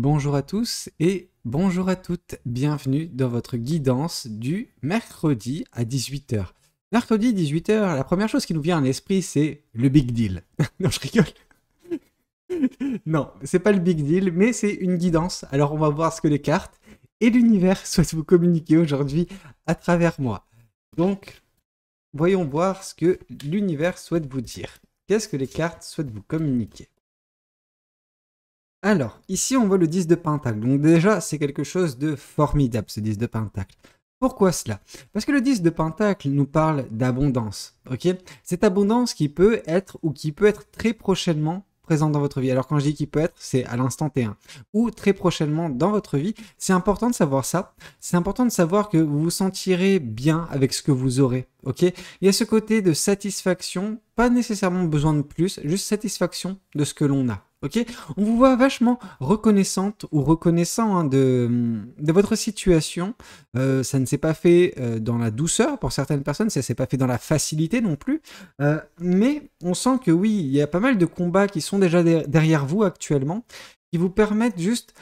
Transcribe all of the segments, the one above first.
Bonjour à tous et bonjour à toutes. Bienvenue dans votre guidance du mercredi à 18h. Mercredi 18h, la première chose qui nous vient à l'esprit, c'est le big deal. Non, je rigole. Non, c'est pas le big deal, mais c'est une guidance. Alors, on va voir ce que les cartes et l'univers souhaitent vous communiquer aujourd'hui à travers moi. Donc, voyons voir ce que l'univers souhaite vous dire. Qu'est-ce que les cartes souhaitent vous communiquer? Alors, ici, on voit le 10 de Pentacle. Donc déjà, c'est quelque chose de formidable, ce 10 de Pentacle. Pourquoi cela? Parce que le 10 de Pentacle nous parle d'abondance, ok? Cette abondance qui peut être ou qui peut être très prochainement présente dans votre vie. Alors quand je dis qui peut être, c'est à l'instant T1 ou très prochainement dans votre vie. C'est important de savoir ça. C'est important de savoir que vous vous sentirez bien avec ce que vous aurez, ok? Il y a ce côté de satisfaction, pas nécessairement besoin de plus, juste satisfaction de ce que l'on a. Ok, on vous voit vachement reconnaissante ou reconnaissant de votre situation. Ça ne s'est pas fait dans la douceur pour certaines personnes, ça ne s'est pas fait dans la facilité non plus. Mais on sent que oui, il y a pas mal de combats qui sont déjà derrière vous actuellement, qui vous permettent juste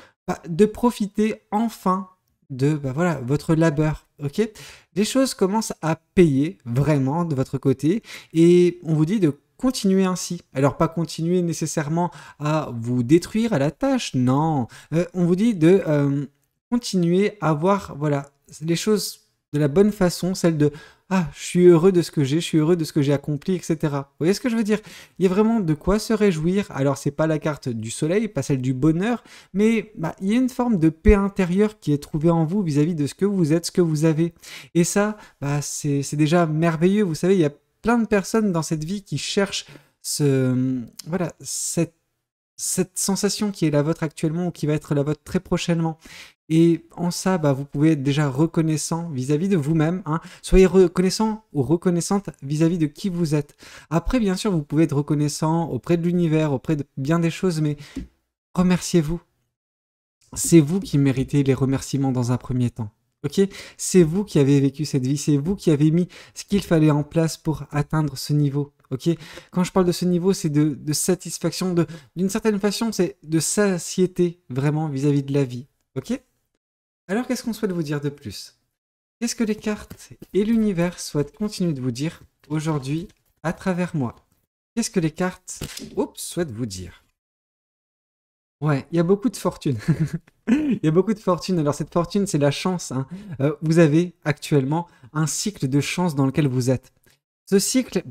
de profiter enfin de voilà, votre labeur. Ok, les choses commencent à payer vraiment de votre côté et on vous dit de continuer ainsi. Alors pas continuer nécessairement à vous détruire à la tâche, non. On vous dit de continuer à voir voilà, les choses de la bonne façon, celle de ah, je suis heureux de ce que j'ai, je suis heureux de ce que j'ai accompli, etc. Vous voyez ce que je veux dire? Il y a vraiment de quoi se réjouir. Alors c'est pas la carte du soleil, pas celle du bonheur, mais il y a une forme de paix intérieure qui est trouvée en vous vis-à-vis de ce que vous êtes, ce que vous avez. Et ça, c'est déjà merveilleux. Vous savez, il y a plein de personnes dans cette vie qui cherchent voilà, cette sensation qui est la vôtre actuellement ou qui va être la vôtre très prochainement. Et en ça, vous pouvez être déjà reconnaissant vis-à-vis de vous-même. Hein. Soyez reconnaissant ou reconnaissante vis-à-vis de qui vous êtes. Après, bien sûr, vous pouvez être reconnaissant auprès de l'univers, auprès de bien des choses, mais remerciez-vous. C'est vous qui méritez les remerciements dans un premier temps. Ok, c'est vous qui avez vécu cette vie, c'est vous qui avez mis ce qu'il fallait en place pour atteindre ce niveau. Ok, quand je parle de ce niveau, c'est de satisfaction, d'une certaine façon, c'est de satiété vraiment vis-à-vis de la vie. Ok. Alors qu'est-ce qu'on souhaite vous dire de plus? Qu'est-ce que les cartes et l'univers souhaitent continuer de vous dire aujourd'hui à travers moi? Qu'est-ce que les cartes souhaitent vous dire? Ouais, il y a beaucoup de fortune. Il y a beaucoup de fortune. Alors cette fortune, c'est la chance. Hein. Vous avez actuellement un cycle de chance dans lequel vous êtes. Ce cycle,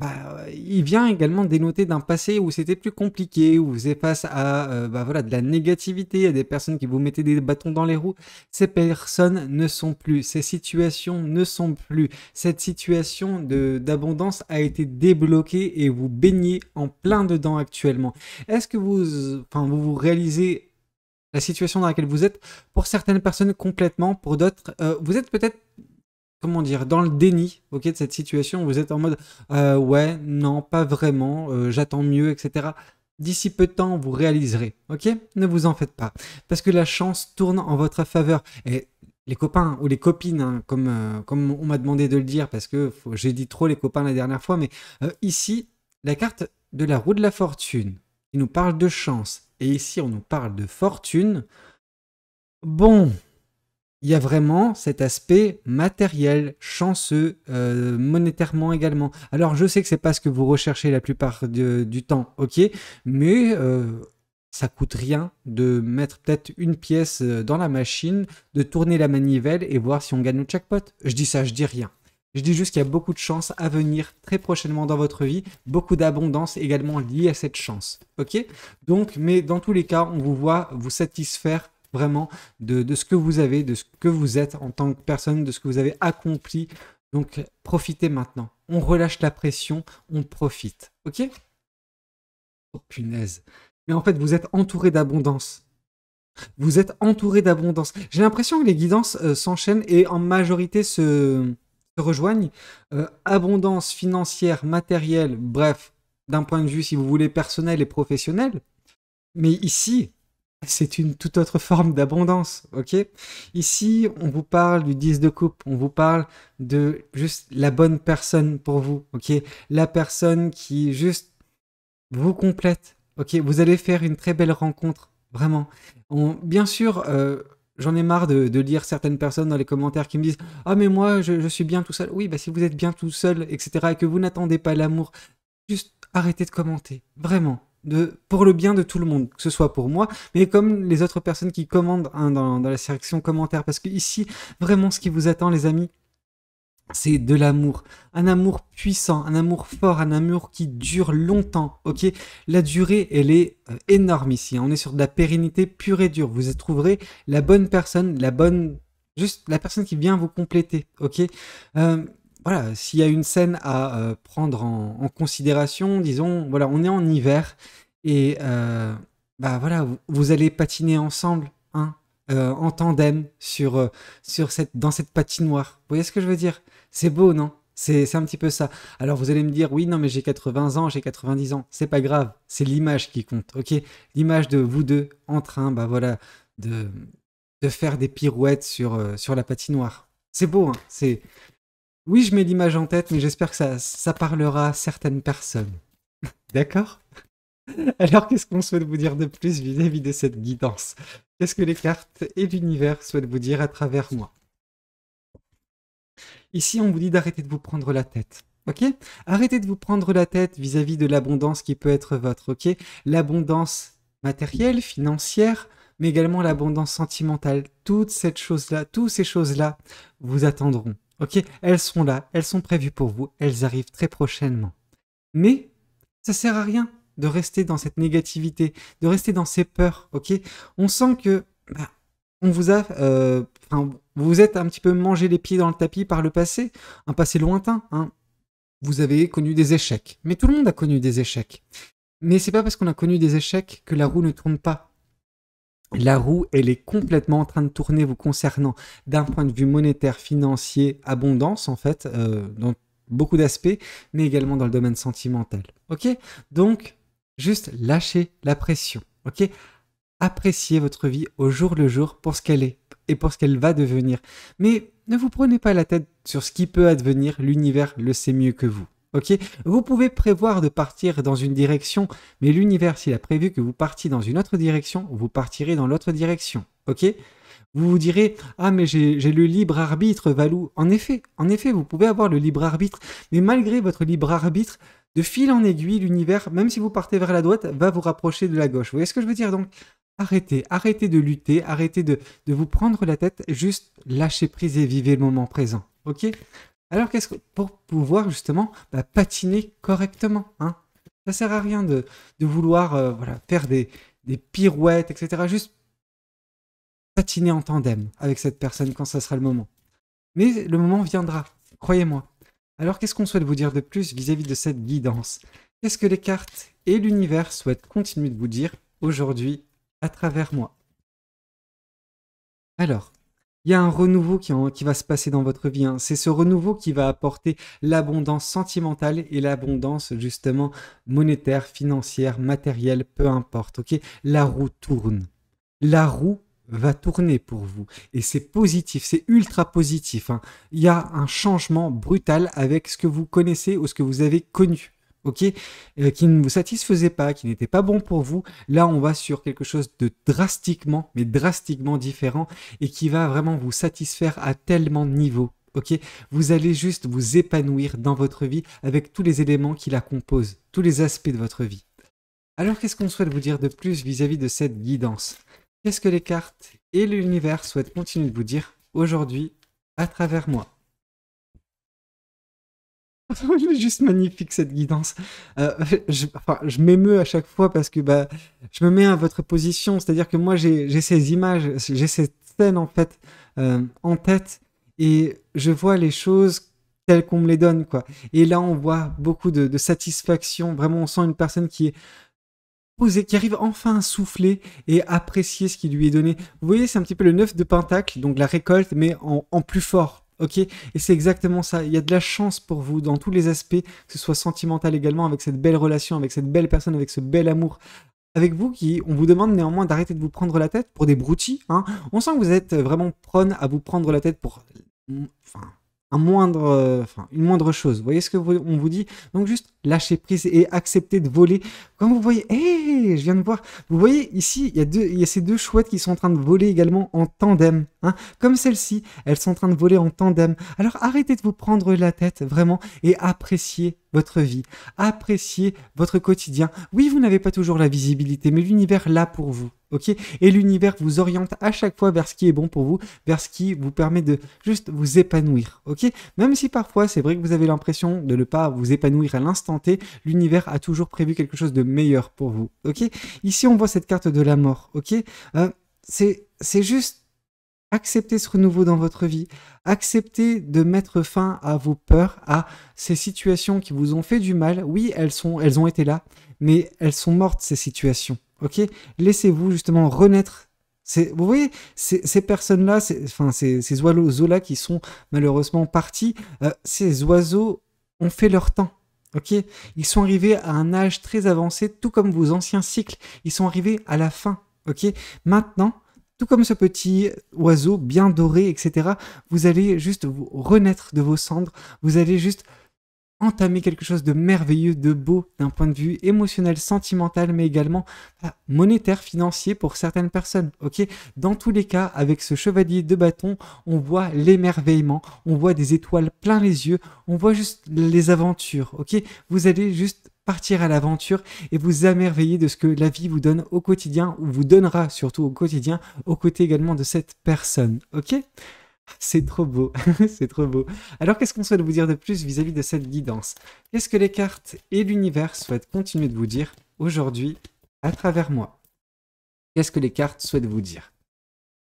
il vient également dénoter d'un passé où c'était plus compliqué, où vous êtes face à voilà, de la négativité, à des personnes qui vous mettaient des bâtons dans les roues. Ces personnes ne sont plus, ces situations ne sont plus. Cette situation d'abondance a été débloquée et vous baignez en plein dedans actuellement. Est-ce que vous réalisez la situation dans laquelle vous êtes? Pour certaines personnes complètement, pour d'autres, vous êtes peut-être comment dire, dans le déni, ok, de cette situation, vous êtes en mode ouais, non, pas vraiment, j'attends mieux, etc. D'ici peu de temps, vous réaliserez, ok? Ne vous en faites pas, parce que la chance tourne en votre faveur. Et les copains ou les copines, hein, comme on m'a demandé de le dire, parce que j'ai dit trop les copains la dernière fois, mais ici, la carte de la roue de la fortune, qui nous parle de chance, et ici, on nous parle de fortune. Bon, il y a vraiment cet aspect matériel, chanceux, monétairement également. Alors je sais que c'est pas ce que vous recherchez la plupart du temps, ok, mais ça coûte rien de mettre peut-être une pièce dans la machine, de tourner la manivelle et voir si on gagne le jackpot. Je dis ça, je dis rien. Je dis juste qu'il y a beaucoup de chance à venir très prochainement dans votre vie, beaucoup d'abondance également liée à cette chance, ok. Donc, mais dans tous les cas, on vous voit vous satisfaire vraiment de ce que vous avez, de ce que vous êtes en tant que personne, de ce que vous avez accompli. Donc, profitez maintenant. On relâche la pression, on profite. Ok? Oh punaise. Mais en fait, vous êtes entouré d'abondance. Vous êtes entouré d'abondance. J'ai l'impression que les guidances s'enchaînent et en majorité se rejoignent. Abondance financière, matérielle, bref, d'un point de vue, si vous voulez, personnel et professionnel. Mais ici, c'est une toute autre forme d'abondance, ok? Ici, on vous parle du 10 de coupe, on vous parle de juste la bonne personne pour vous, ok? La personne qui juste vous complète, ok? Vous allez faire une très belle rencontre vraiment. Bien sûr, j'en ai marre de lire certaines personnes dans les commentaires qui me disent: «Ah mais moi je suis bien tout seul». Oui, bah si vous êtes bien tout seul et cetera et que vous n'attendez pas l'amour, juste arrêtez de commenter, vraiment. Pour le bien de tout le monde, que ce soit pour moi, mais comme les autres personnes qui commandent hein, dans la section commentaires. Parce que ici, vraiment, ce qui vous attend, les amis, c'est de l'amour. Un amour puissant, un amour fort, un amour qui dure longtemps, ok. La durée, elle est énorme ici. On est sur de la pérennité pure et dure. Vous trouverez la bonne personne, juste la personne qui vient vous compléter, ok. Euh, voilà, s'il y a une scène à prendre en considération, disons, voilà, on est en hiver et bah voilà, vous allez patiner ensemble, hein, en tandem dans cette patinoire. Vous voyez ce que je veux dire? C'est beau, non? C'est un petit peu ça. Alors vous allez me dire, oui, non, mais j'ai 80 ans, j'ai 90 ans. C'est pas grave, c'est l'image qui compte, ok? L'image de vous deux en train, bah voilà, de, de faire des pirouettes sur la patinoire. C'est beau, hein? Oui, je mets l'image en tête, mais j'espère que ça parlera à certaines personnes. D'accord? Alors, qu'est-ce qu'on souhaite vous dire de plus vis-à-vis de cette guidance? Qu'est-ce que les cartes et l'univers souhaitent vous dire à travers moi? Ici, on vous dit d'arrêter de vous prendre la tête. Ok? Arrêtez de vous prendre la tête vis-à-vis de l'abondance qui peut être votre. Ok? L'abondance matérielle, financière, mais également l'abondance sentimentale. Toutes ces choses-là vous attendront. Ok? Elles sont là, elles sont prévues pour vous, elles arrivent très prochainement. Mais ça sert à rien de rester dans cette négativité, de rester dans ces peurs. Ok? On sent que bah, on vous a, vous vous êtes un petit peu mangé les pieds dans le tapis par le passé, un passé lointain. Hein. Vous avez connu des échecs, mais tout le monde a connu des échecs. Mais c'est pas parce qu'on a connu des échecs que la roue ne tourne pas. La roue, elle est complètement en train de tourner vous concernant d'un point de vue monétaire, financier, abondance en fait, dans beaucoup d'aspects, mais également dans le domaine sentimental. Ok? Donc, juste lâchez la pression. Ok? Appréciez votre vie au jour le jour pour ce qu'elle est et pour ce qu'elle va devenir. Mais ne vous prenez pas la tête sur ce qui peut advenir, l'univers le sait mieux que vous. Ok? Vous pouvez prévoir de partir dans une direction, mais l'univers, s'il a prévu que vous partiez dans une autre direction, vous partirez dans l'autre direction. Ok? Vous vous direz, ah mais j'ai le libre arbitre, Valou. En effet, vous pouvez avoir le libre arbitre, mais malgré votre libre arbitre, de fil en aiguille, l'univers, même si vous partez vers la droite, va vous rapprocher de la gauche. Vous voyez ce que je veux dire? Donc, arrêtez de lutter, arrêtez de vous prendre la tête, juste lâchez prise et vivez le moment présent. Ok? Alors pour pouvoir justement patiner correctement, hein? Ça sert à rien de vouloir voilà, faire des pirouettes, etc. Juste patiner en tandem avec cette personne quand ça sera le moment. Mais le moment viendra, croyez-moi. Alors qu'est-ce qu'on souhaite vous dire de plus vis-à-vis de cette guidance? Qu'est-ce que les cartes et l'univers souhaitent continuer de vous dire aujourd'hui à travers moi? Alors, il y a un renouveau qui va se passer dans votre vie. Hein. C'est ce renouveau qui va apporter l'abondance sentimentale et l'abondance justement monétaire, financière, matérielle, peu importe. Ok, la roue tourne. La roue va tourner pour vous. Et c'est positif, c'est ultra positif. Hein. Il y a un changement brutal avec ce que vous connaissez ou ce que vous avez connu. Ok, qui ne vous satisfaisait pas, qui n'était pas bon pour vous. Là, on va sur quelque chose de drastiquement, mais drastiquement différent et qui va vraiment vous satisfaire à tellement de niveaux. Ok, vous allez juste vous épanouir dans votre vie avec tous les éléments qui la composent, tous les aspects de votre vie. Alors, qu'est-ce qu'on souhaite vous dire de plus vis-à-vis de cette guidance? Qu'est-ce que les cartes et l'univers souhaitent continuer de vous dire aujourd'hui à travers moi? Elle est juste magnifique cette guidance. Je m'émeus à chaque fois parce que je me mets à votre position. C'est-à-dire que moi j'ai ces images, j'ai cette scène en fait en tête et je vois les choses telles qu'on me les donne quoi. Et là on voit beaucoup de satisfaction. Vraiment on sent une personne qui est posée, qui arrive enfin à souffler et apprécier ce qui lui est donné. Vous voyez c'est un petit peu le 9 de Pentacle, donc la récolte mais en plus fort. Ok, et c'est exactement ça. Il y a de la chance pour vous dans tous les aspects, que ce soit sentimental également, avec cette belle relation, avec cette belle personne, avec ce bel amour. Avec vous, on vous demande néanmoins d'arrêter de vous prendre la tête pour des broutilles. Hein. On sent que vous êtes vraiment prône à vous prendre la tête pour une moindre chose. Vous voyez ce que on vous dit? Donc juste lâcher prise et accepter de voler. Quand vous voyez, je viens de voir, vous voyez ici, il y a ces deux chouettes qui sont en train de voler également en tandem, hein, comme celle-ci, elles sont en train de voler en tandem. Alors arrêtez de vous prendre la tête, vraiment, et appréciez votre vie, appréciez votre quotidien. Oui, vous n'avez pas toujours la visibilité, mais l'univers l'a pour vous. Ok, et l'univers vous oriente à chaque fois vers ce qui est bon pour vous, vers ce qui vous permet de juste vous épanouir. Ok, même si parfois c'est vrai que vous avez l'impression de ne pas vous épanouir à l'instant T, l'univers a toujours prévu quelque chose de meilleur pour vous. Ok, ici on voit cette carte de la mort. Ok, c'est juste accepter ce renouveau dans votre vie, accepter de mettre fin à vos peurs, à ces situations qui vous ont fait du mal. Oui, elles ont été là, mais elles sont mortes ces situations. Ok, laissez-vous justement renaître. Vous voyez, ces personnes-là, ces oiseaux-là qui sont malheureusement partis, ces oiseaux ont fait leur temps. Ok, ils sont arrivés à un âge très avancé, tout comme vos anciens cycles. Ils sont arrivés à la fin. Ok, maintenant, tout comme ce petit oiseau bien doré, etc., vous allez juste vous renaître de vos cendres. Vous allez juste entamer quelque chose de merveilleux, de beau d'un point de vue émotionnel, sentimental, mais également monétaire, financier pour certaines personnes. Ok, dans tous les cas, avec ce chevalier de bâton, on voit l'émerveillement, on voit des étoiles plein les yeux, on voit juste les aventures. Ok, vous allez juste partir à l'aventure et vous émerveiller de ce que la vie vous donne au quotidien, ou vous donnera surtout au quotidien, aux côtés également de cette personne. Ok, c'est trop beau, c'est trop beau. Alors qu'est-ce qu'on souhaite vous dire de plus vis-à-vis de cette guidance? Qu'est-ce que les cartes et l'univers souhaitent continuer de vous dire aujourd'hui à travers moi? Qu'est-ce que les cartes souhaitent vous dire?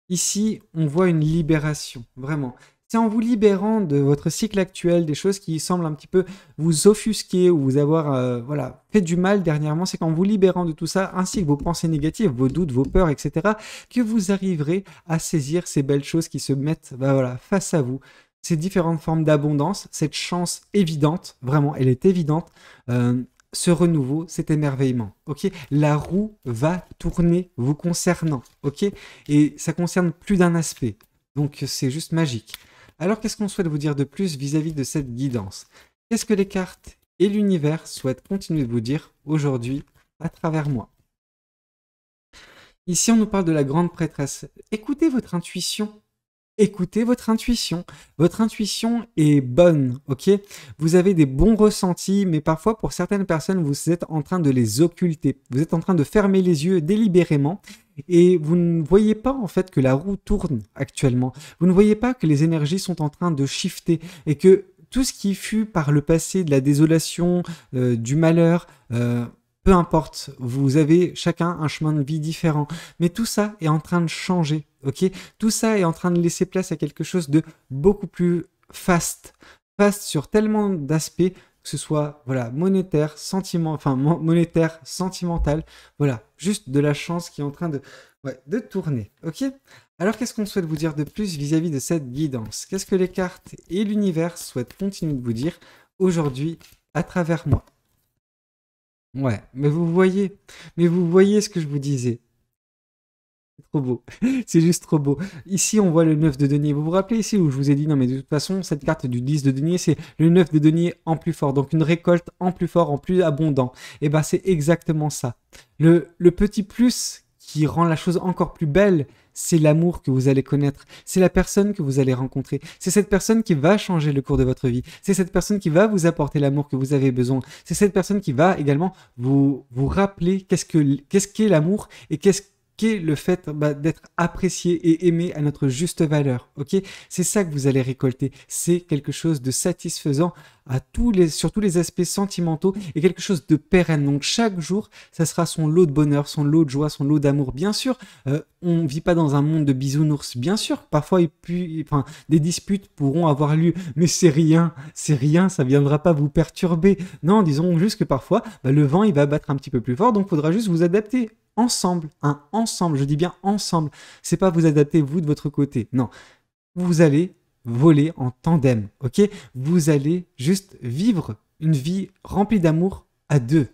Ici, on voit une libération, vraiment. C'est en vous libérant de votre cycle actuel, des choses qui semblent un petit peu vous offusquer ou vous avoir fait du mal dernièrement, c'est qu'en vous libérant de tout ça, ainsi que vos pensées négatives, vos doutes, vos peurs, etc., que vous arriverez à saisir ces belles choses qui se mettent face à vous, ces différentes formes d'abondance, cette chance évidente, vraiment, elle est évidente, ce renouveau, cet émerveillement, ok? La roue va tourner vous concernant, ok? Et ça concerne plus d'un aspect, donc c'est juste magique. Alors, qu'est-ce qu'on souhaite vous dire de plus vis-à-vis de cette guidance? Qu'est-ce que les cartes et l'univers souhaitent continuer de vous dire aujourd'hui à travers moi? Ici, on nous parle de la grande prêtresse. Écoutez votre intuition. Écoutez votre intuition. Votre intuition est bonne, ok? Vous avez des bons ressentis, mais parfois, pour certaines personnes, vous êtes en train de les occulter. Vous êtes en train de fermer les yeux délibérément et vous ne voyez pas en fait que la roue tourne actuellement. Vous ne voyez pas que les énergies sont en train de shifter et que tout ce qui fut par le passé de la désolation, du malheur, peu importe, vous avez chacun un chemin de vie différent, mais tout ça est en train de changer, ok? Tout ça est en train de laisser place à quelque chose de beaucoup plus fast sur tellement d'aspects, que ce soit monétaire, monétaire, sentimental, voilà, juste de la chance qui est en train de tourner, ok? Alors qu'est-ce qu'on souhaite vous dire de plus vis-à-vis de cette guidance? Qu'est-ce que les cartes et l'univers souhaitent continuer de vous dire aujourd'hui à travers moi? Ouais, mais vous voyez ce que je vous disais. C'est trop beau, c'est juste trop beau. Ici, on voit le 9 de denier. Vous vous rappelez ici où je vous ai dit, non mais de toute façon, cette carte du 10 de denier, c'est le 9 de denier en plus fort. Donc une récolte en plus fort, en plus abondant. Et ben c'est exactement ça. Le petit plus qui rend la chose encore plus belle, c'est l'amour que vous allez connaître. C'est la personne que vous allez rencontrer. C'est cette personne qui va changer le cours de votre vie. C'est cette personne qui va vous apporter l'amour que vous avez besoin. C'est cette personne qui va également vous rappeler qu'est-ce qu'est l'amour et qu'est-ce qu'est le fait d'être apprécié et aimé à notre juste valeur. Ok, c'est ça que vous allez récolter. C'est quelque chose de satisfaisant sur tous les aspects sentimentaux et quelque chose de pérenne. Donc chaque jour, ça sera son lot de bonheur, son lot de joie, son lot d'amour. Bien sûr, on ne vit pas dans un monde de bisounours. Bien sûr, parfois des disputes pourront avoir lieu, mais c'est rien, ça viendra pas vous perturber. Non, disons juste que parfois, le vent il va battre un petit peu plus fort, donc il faudra juste vous adapter. Ensemble, ensemble, je dis bien ensemble. C'est pas vous adapter vous de votre côté, non. Vous allez voler en tandem, ok? Vous allez juste vivre une vie remplie d'amour à deux.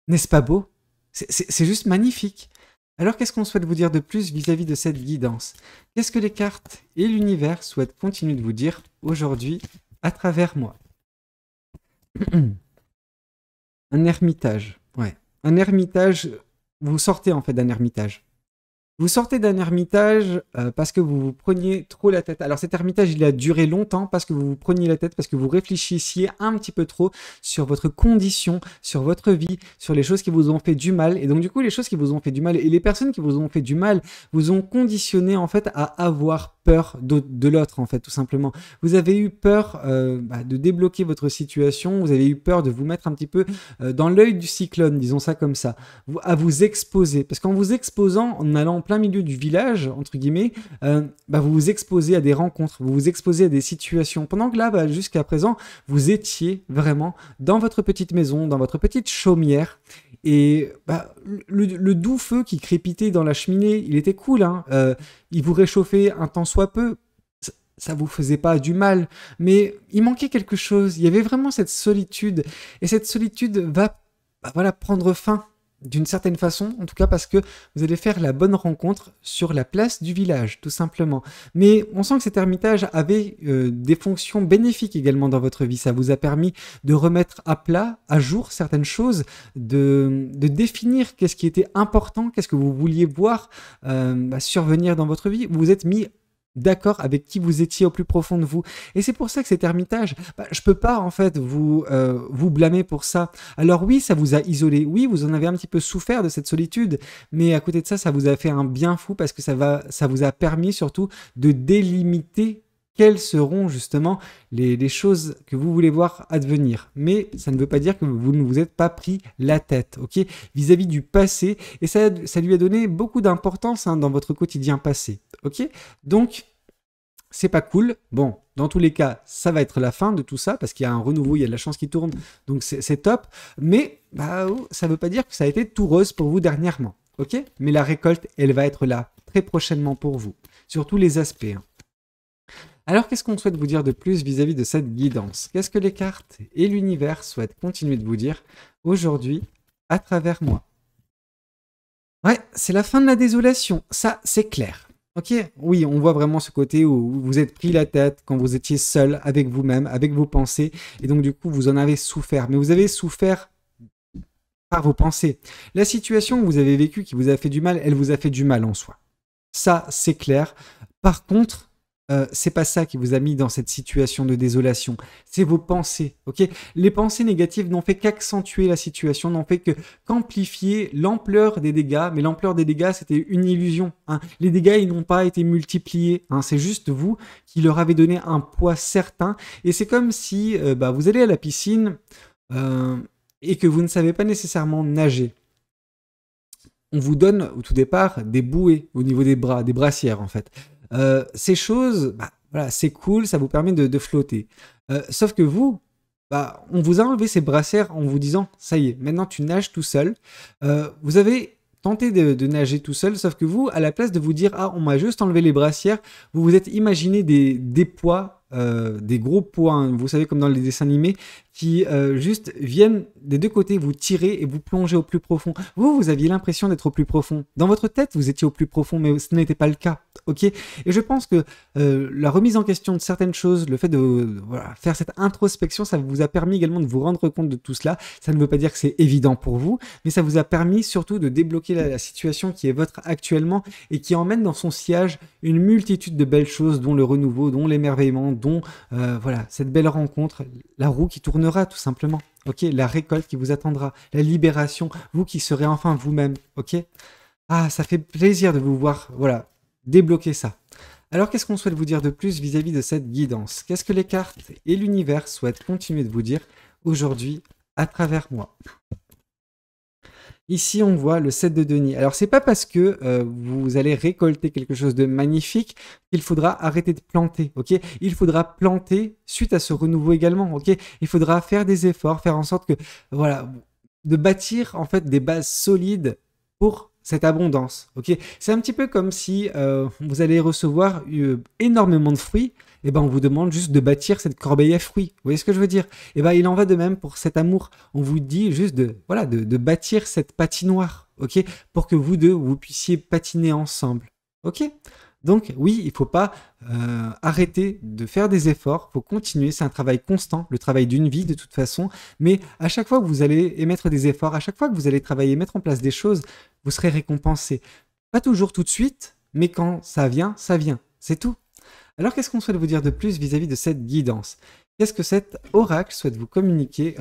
N'est-ce pas beau? C'est juste magnifique. Alors qu'est-ce qu'on souhaite vous dire de plus vis-à-vis de cette guidance? Qu'est-ce que les cartes et l'univers souhaitent continuer de vous dire aujourd'hui à travers moi? Un ermitage, ouais. Un ermitage, vous sortez en fait d'un ermitage. Vous sortez d'un ermitage parce que vous vous preniez trop la tête. Alors cet ermitage, il a duré longtemps parce que vous vous preniez la tête, parce que vous réfléchissiez un petit peu trop sur votre condition, sur votre vie, sur les choses qui vous ont fait du mal. Et donc du coup, les choses qui vous ont fait du mal et les personnes qui vous ont fait du mal vous ont conditionné en fait à avoir peur de l'autre en fait, tout simplement. Vous avez eu peur de débloquer votre situation, vous avez eu peur de vous mettre un petit peu dans l'œil du cyclone, disons ça comme ça, à vous exposer. Parce qu'en vous exposant, en allant en plein milieu du village, entre guillemets, vous vous exposez à des rencontres, vous vous exposez à des situations. Pendant que là, jusqu'à présent, vous étiez vraiment dans votre petite maison, dans votre petite chaumière. Et le doux feu qui crépitait dans la cheminée, il était cool, hein. Il vous réchauffait un tant soit peu. Ça vous faisait pas du mal, mais il manquait quelque chose. Il y avait vraiment cette solitude. Et cette solitude va prendre fin d'une certaine façon, en tout cas parce que vous allez faire la bonne rencontre sur la place du village, tout simplement. Mais on sent que cet ermitage avait des fonctions bénéfiques également dans votre vie. Ça vous a permis de remettre à plat, à jour certaines choses, de définir qu'est-ce qui était important, qu'est-ce que vous vouliez voir survenir dans votre vie. Vous vous êtes mis d'accord avec qui vous étiez au plus profond de vous. Et c'est pour ça que cet ermitage, je peux pas en fait vous blâmer pour ça. Alors oui, ça vous a isolé, oui, vous en avez un petit peu souffert de cette solitude, mais à côté de ça, ça vous a fait un bien fou parce que ça vous a permis surtout de délimiter quelles seront justement les choses que vous voulez voir advenir. Mais ça ne veut pas dire que vous ne vous êtes pas pris la tête, ok, vis-à-vis du passé, et ça lui a donné beaucoup d'importance dans votre quotidien passé, ok. Donc, c'est pas cool. Bon, dans tous les cas, ça va être la fin de tout ça, parce qu'il y a un renouveau, il y a de la chance qui tourne, donc c'est top. Mais ça veut pas dire que ça a été tout rose pour vous dernièrement, ok. Mais la récolte, elle va être là très prochainement pour vous, sur tous les aspects, hein. Alors, qu'est-ce qu'on souhaite vous dire de plus vis-à-vis de cette guidance? Qu'est-ce que les cartes et l'univers souhaitent continuer de vous dire aujourd'hui à travers moi? Ouais, c'est la fin de la désolation, ça c'est clair. Ok, oui, on voit vraiment ce côté où vous êtes pris la tête quand vous étiez seul avec vous-même, avec vos pensées, et donc du coup vous en avez souffert. Mais vous avez souffert par vos pensées. La situation que vous avez vécue qui vous a fait du mal, elle vous a fait du mal en soi. Ça, c'est clair. Par contre, c'est pas ça qui vous a mis dans cette situation de désolation. C'est vos pensées, ok? Les pensées négatives n'ont fait qu'accentuer la situation, n'ont fait qu'amplifier l'ampleur des dégâts. Mais l'ampleur des dégâts, c'était une illusion, hein. Les dégâts, ils n'ont pas été multipliés, hein. C'est juste vous qui leur avez donné un poids certain. Et c'est comme si vous allez à la piscine et que vous ne savez pas nécessairement nager. On vous donne au tout départ des bouées au niveau des bras, des brassières en fait. Ces choses, c'est cool, ça vous permet de flotter. Sauf que vous, on vous a enlevé ces brassières en vous disant, ça y est, maintenant tu nages tout seul. Vous avez tenté de nager tout seul, sauf que vous, à la place de vous dire, ah, on m'a juste enlevé les brassières, vous vous êtes imaginé des poids, des gros poids, hein, vous savez, comme dans les dessins animés, qui juste viennent des deux côtés vous tirer et vous plonger au plus profond. Vous aviez l'impression d'être au plus profond. Dans votre tête, vous étiez au plus profond, mais ce n'était pas le cas. Ok. Et je pense que la remise en question de certaines choses, le fait de faire cette introspection, ça vous a permis également de vous rendre compte de tout cela. Ça ne veut pas dire que c'est évident pour vous, mais ça vous a permis surtout de débloquer la situation qui est votre actuellement et qui emmène dans son sillage une multitude de belles choses, dont le renouveau, dont l'émerveillement, dont cette belle rencontre, la roue qui tournera tout simplement. Ok, la récolte qui vous attendra, la libération, vous qui serez enfin vous-même. Ok. Ah, ça fait plaisir de vous voir, débloquer ça. Alors, qu'est-ce qu'on souhaite vous dire de plus vis-à-vis de cette guidance? Qu'est-ce que les cartes et l'univers souhaitent continuer de vous dire aujourd'hui à travers moi? Ici, on voit le 7 de denier. Alors, c'est pas parce que vous allez récolter quelque chose de magnifique qu'il faudra arrêter de planter, ok? Il faudra planter suite à ce renouveau également, ok? Il faudra faire des efforts, faire en sorte que, de bâtir en fait des bases solides pour cette abondance, ok? C'est un petit peu comme si vous allez recevoir énormément de fruits, et on vous demande juste de bâtir cette corbeille à fruits. Vous voyez ce que je veux dire? Et il en va de même pour cet amour. On vous dit juste de bâtir cette patinoire, ok? Pour que vous deux, vous puissiez patiner ensemble, ok? Donc oui, il ne faut pas arrêter de faire des efforts, il faut continuer, c'est un travail constant, le travail d'une vie de toute façon, mais à chaque fois que vous allez émettre des efforts, à chaque fois que vous allez travailler, mettre en place des choses, vous serez récompensé. Pas toujours tout de suite, mais quand ça vient, c'est tout. Alors qu'est-ce qu'on souhaite vous dire de plus vis-à-vis de cette guidance? Qu'est-ce que cet oracle souhaite vous communiquer,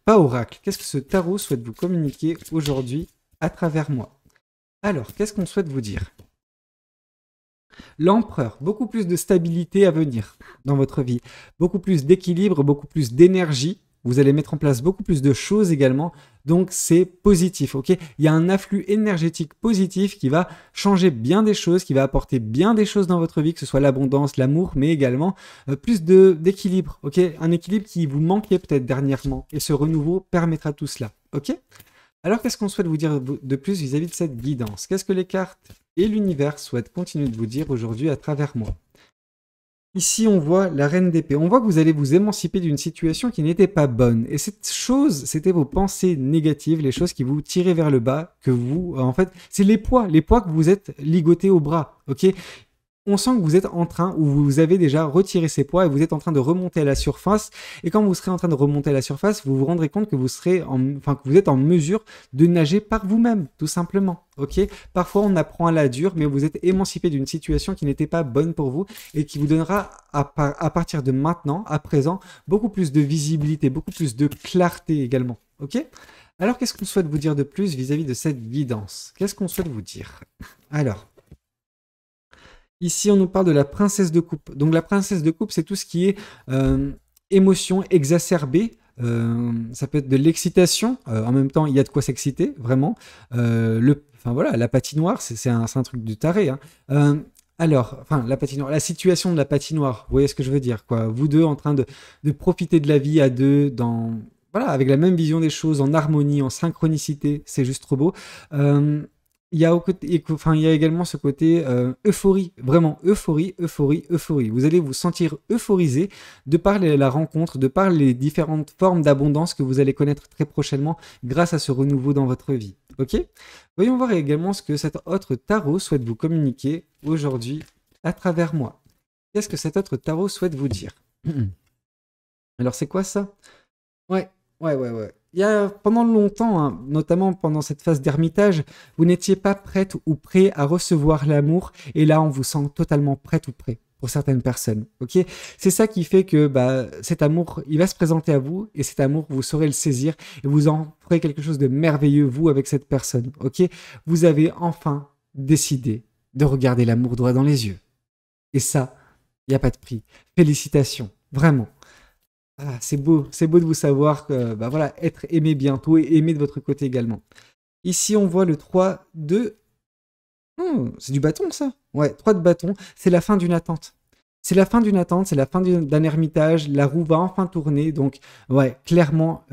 pas oracle, qu'est-ce que ce tarot souhaite vous communiquer aujourd'hui à travers moi? Alors, qu'est-ce qu'on souhaite vous dire? L'empereur, beaucoup plus de stabilité à venir dans votre vie, beaucoup plus d'équilibre, beaucoup plus d'énergie. Vous allez mettre en place beaucoup plus de choses également, donc c'est positif, ok? Il y a un afflux énergétique positif qui va changer bien des choses, qui va apporter bien des choses dans votre vie, que ce soit l'abondance, l'amour, mais également plus d'équilibre, ok? Un équilibre qui vous manquait peut-être dernièrement, et ce renouveau permettra tout cela, ok? Alors, qu'est-ce qu'on souhaite vous dire de plus vis-à-vis de cette guidance? Qu'est-ce que les cartes et l'univers souhaitent continuer de vous dire aujourd'hui à travers moi? Ici, on voit la reine d'épée. On voit que vous allez vous émanciper d'une situation qui n'était pas bonne. Et cette chose, c'était vos pensées négatives, les choses qui vous tiraient vers le bas, que vous, en fait, c'est les poids que vous êtes ligotés au bras, ok? On sent que vous êtes en train, ou vous avez déjà retiré ces poids et vous êtes en train de remonter à la surface. Et quand vous serez en train de remonter à la surface, vous vous rendrez compte que que vous êtes en mesure de nager par vous-même, tout simplement. Ok? Parfois, on apprend à la dure, mais vous êtes émancipé d'une situation qui n'était pas bonne pour vous et qui vous donnera, à partir de maintenant, à présent, beaucoup plus de visibilité, beaucoup plus de clarté également. Ok? Alors, qu'est-ce qu'on souhaite vous dire de plus vis-à-vis de cette guidance? Qu'est-ce qu'on souhaite vous dire? Alors, ici, on nous parle de la princesse de coupe. Donc, la princesse de coupe, c'est tout ce qui est émotion exacerbée. Ça peut être de l'excitation. En même temps, il y a de quoi s'exciter, vraiment. Enfin voilà, la patinoire, c'est un truc de taré. Hein. La patinoire, la situation de la patinoire, vous voyez ce que je veux dire, quoi. Vous deux en train de profiter de la vie à deux, voilà, avec la même vision des choses, en harmonie, en synchronicité, c'est juste trop beau. Il y a également ce côté euphorie, vraiment euphorie. Vous allez vous sentir euphorisé de par la rencontre, de par les différentes formes d'abondance que vous allez connaître très prochainement grâce à ce renouveau dans votre vie. Ok? Voyons voir également ce que cet autre tarot souhaite vous communiquer aujourd'hui à travers moi. Qu'est-ce que cet autre tarot souhaite vous dire? Alors c'est quoi ça? Ouais. Il y a pendant longtemps, hein, notamment pendant cette phase d'ermitage, vous n'étiez pas prête ou prêt à recevoir l'amour, et là on vous sent totalement prête ou prêt pour certaines personnes. Ok, c'est ça qui fait que cet amour, il va se présenter à vous, et cet amour, vous saurez le saisir, et vous en ferez quelque chose de merveilleux, vous, avec cette personne. Ok, vous avez enfin décidé de regarder l'amour droit dans les yeux. Et ça, il n'y a pas de prix. Félicitations, vraiment. Ah, c'est beau de vous savoir que, voilà, être aimé bientôt et aimé de votre côté également. Ici, on voit le 3 de... c'est du bâton, ça? Ouais, 3 de bâton, c'est la fin d'une attente. C'est la fin d'une attente, c'est la fin d'un ermitage, la roue va enfin tourner, donc, ouais, clairement,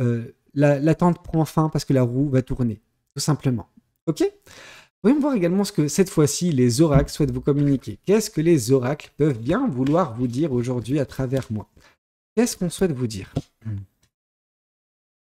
l'attente prend fin parce que la roue va tourner, tout simplement. Ok? Voyons voir également ce que, cette fois-ci, les oracles souhaitent vous communiquer. Qu'est-ce que les oracles peuvent bien vouloir vous dire aujourd'hui à travers moi? Qu'est-ce qu'on souhaite vous dire?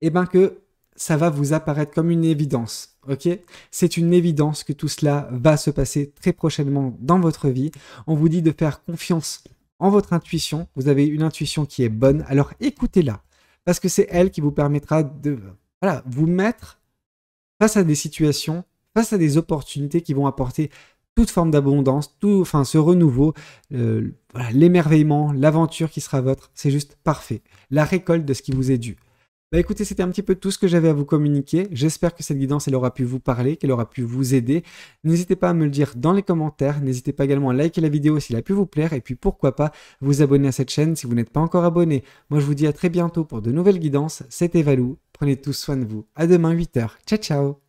Eh bien que ça va vous apparaître comme une évidence, ok? C'est une évidence que tout cela va se passer très prochainement dans votre vie. On vous dit de faire confiance en votre intuition. Vous avez une intuition qui est bonne, alors écoutez-la, parce que c'est elle qui vous permettra de vous mettre face à des situations, face à des opportunités qui vont apporter toute forme d'abondance, ce renouveau, l'émerveillement, l'aventure qui sera votre, c'est juste parfait. La récolte de ce qui vous est dû. Écoutez, c'était un petit peu tout ce que j'avais à vous communiquer. J'espère que cette guidance, elle aura pu vous parler, qu'elle aura pu vous aider. N'hésitez pas à me le dire dans les commentaires. N'hésitez pas également à liker la vidéo s'il a pu vous plaire. Et puis pourquoi pas vous abonner à cette chaîne si vous n'êtes pas encore abonné. Moi, je vous dis à très bientôt pour de nouvelles guidances. C'était Valou. Prenez tous soin de vous. À demain 8h. Ciao, ciao.